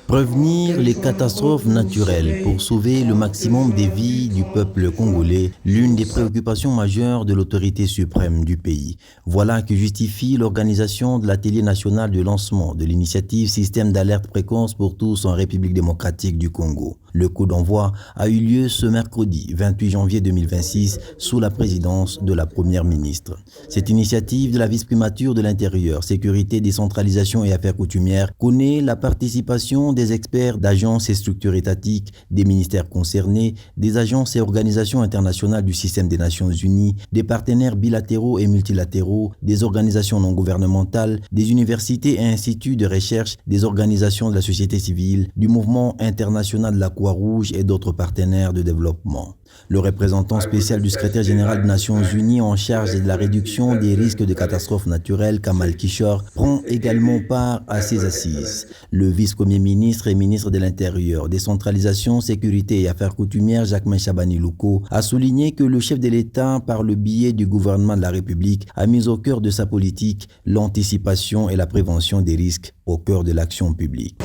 Prévenir les catastrophes naturelles pour sauver le maximum des vies du peuple congolais, l'une des préoccupations majeures de l'autorité suprême du pays. Voilà qui justifie l'organisation de l'atelier national de lancement de l'initiative Système d'alerte précoce pour tous en République démocratique du Congo. Le coup d'envoi a eu lieu ce mercredi 28 janvier 2026 sous la présidence de la Première ministre. Cette initiative de la vice-primature de l'Intérieur, Sécurité, Décentralisation et Affaires coutumières connaît la participation des experts d'agences et structures étatiques, des ministères concernés, des agences et organisations internationales du système des Nations Unies, des partenaires bilatéraux et multilatéraux, des organisations non gouvernementales, des universités et instituts de recherche, des organisations de la société civile, du mouvement international de la Croix-Rouge et d'autres partenaires de développement. Le représentant spécial du secrétaire général des Nations Unies en charge de la réduction des risques de catastrophes naturelles, Kamal Kishore, prend également part à ces assises. Le vice-premier ministre et ministre de l'Intérieur, Décentralisation, Sécurité et Affaires coutumières, Jacquemain Chabani Louko, a souligné que le chef de l'État, par le biais du gouvernement de la République, a mis au cœur de sa politique l'anticipation et la prévention des risques au cœur de l'action publique.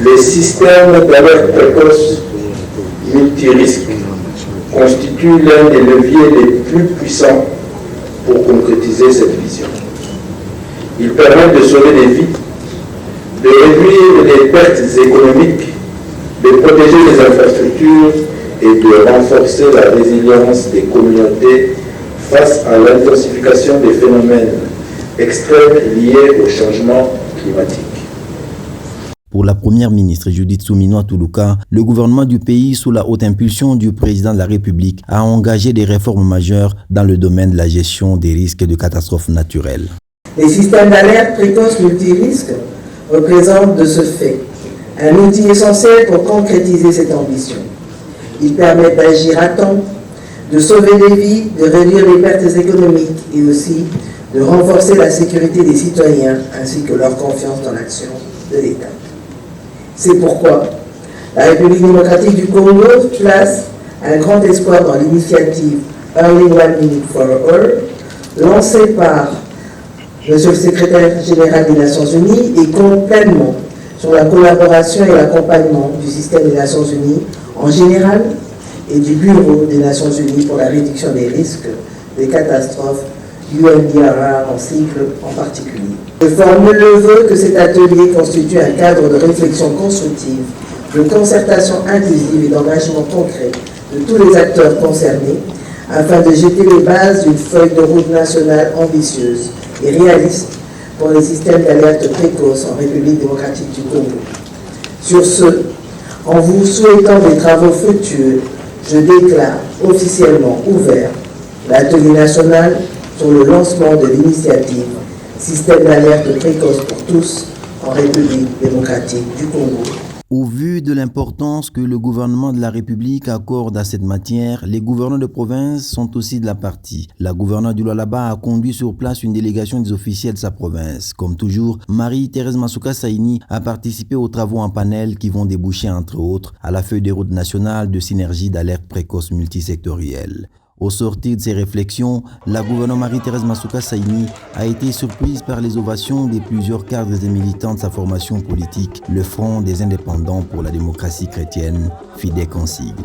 Le système d'alerte précoce multirisque constitue l'un des leviers les plus puissants pour concrétiser cette vision. Il permet de sauver des vies, de réduire les pertes économiques, de protéger les infrastructures et de renforcer la résilience des communautés face à l'intensification des phénomènes extrêmes liés au changement climatique. Pour la première ministre Judith Suminwa Tuluka, le gouvernement du pays, sous la haute impulsion du président de la République, a engagé des réformes majeures dans le domaine de la gestion des risques de catastrophes naturelles. Les systèmes d'alerte précoce multirisques représentent de ce fait un outil essentiel pour concrétiser cette ambition. Ils permettent d'agir à temps, de sauver des vies, de réduire les pertes économiques et aussi de renforcer la sécurité des citoyens ainsi que leur confiance dans l'action de l'État. C'est pourquoi la République démocratique du Congo place un grand espoir dans l'initiative Early Warning for All, lancée par Monsieur le secrétaire général des Nations Unies et compte pleinement sur la collaboration et l'accompagnement du système des Nations Unies en général et du Bureau des Nations Unies pour la réduction des risques des catastrophes, UNDRR en cycle en particulier. Je formule le vœu que cet atelier constitue un cadre de réflexion constructive, de concertation inclusive et d'engagement concret de tous les acteurs concernés afin de jeter les bases d'une feuille de route nationale ambitieuse et réaliste pour les systèmes d'alerte précoce en République démocratique du Congo. Sur ce, en vous souhaitant des travaux fructueux, je déclare officiellement ouvert l'atelier national sur le lancement de l'initiative Système d'alerte précoce pour tous en République démocratique du Congo. Au vu de l'importance que le gouvernement de la République accorde à cette matière, les gouverneurs de province sont aussi de la partie. La gouverneure du Lualaba a conduit sur place une délégation des officiels de sa province. Comme toujours, Marie-Thérèse Masuka Saini a participé aux travaux en panel qui vont déboucher entre autres à la feuille de route nationale de synergie d'alerte précoce multisectorielle. Au sortir de ces réflexions, la gouverneure Marie-Thérèse Masuka Saini a été surprise par les ovations de plusieurs cadres et militants de sa formation politique, le Front des indépendants pour la démocratie chrétienne, FIDEC en sigle.